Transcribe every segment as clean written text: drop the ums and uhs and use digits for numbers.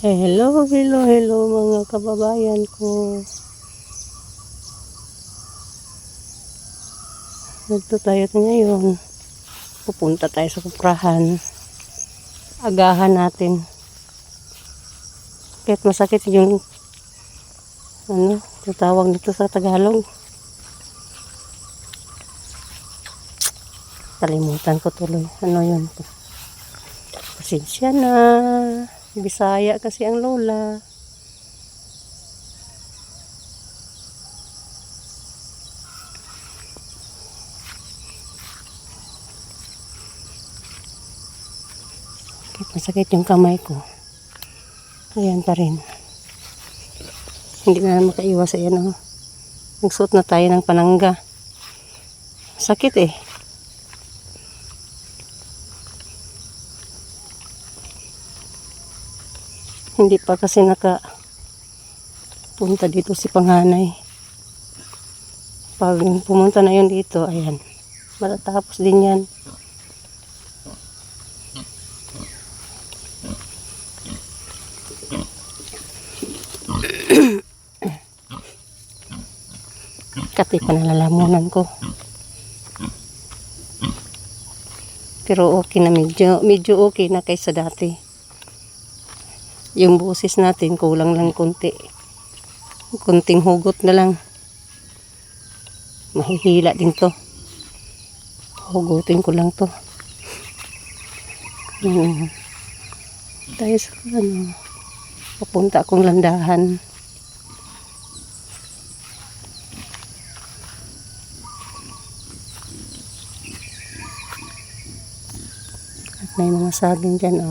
Hello, hello, hello mga kababayan ko. Dito tayo ngayon. Pupunta tayo sa kuprahan. Agahan natin. Kahit masakit yung tatawag dito sa Tagalog. Kalimutan ko tuloy. Ano yun? Pasensya na. Bisaya kasi ang lola. Masakit yung kamay ko. Ayan pa rin. Hindi na makaiwas. Ayan, nagsuot na tayo ng panangga. Sakit eh. Hindi pa kasi nakapunta dito si panganay. Pag pumunta na yun dito, ayan, matatapos din yan. Kati pa nalalamunan ko. Pero okay na, medyo okay na kaysa dati. Yung boses natin kulang lang konti. Kunting hugot na lang. Mahihila din to. Hugutin ko lang to. Tayo sa papunta akong landahan. At may mga saging dyan,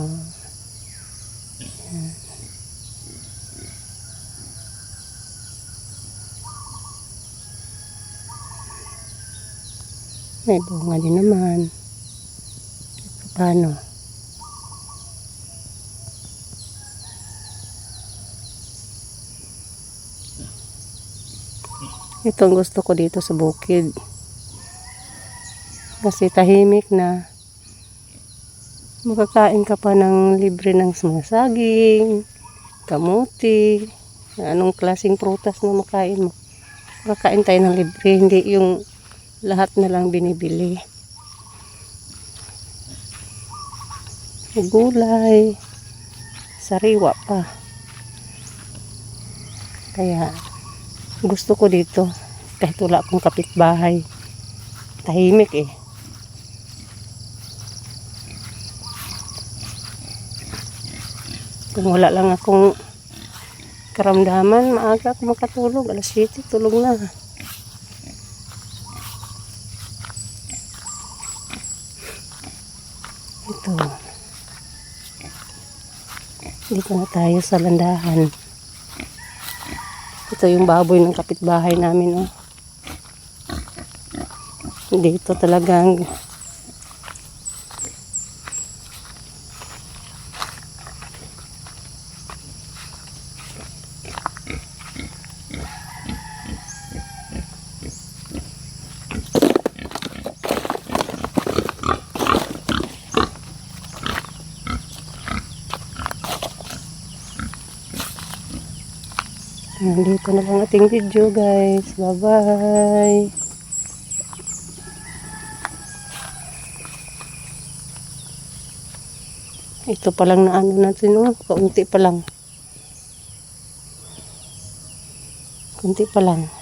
May bunga din naman. Paano? Ito ang gusto ko dito sa bukid. Kasi tahimik na. Makakain ka pa ng libre ng mga saging, kamuti, anong klaseng prutas na makain mo. Makakain tayo ng libre, hindi yung lahat na lang binibili. Gulay, sariwa pa. Kaya gusto ko dito kahit wala akong kapitbahay. Tahimik eh. Kung wala lang akong karamdaman, maaga ako makatulog. Alas 7, tulog na. Ito. Dito na tayo sa landahan. Ito yung baboy ng kapitbahay namin, Dito talagang dito na lang ating video, guys. Bye-bye. Ito pa lang na natin, kaunti pa lang. Kunti pa lang.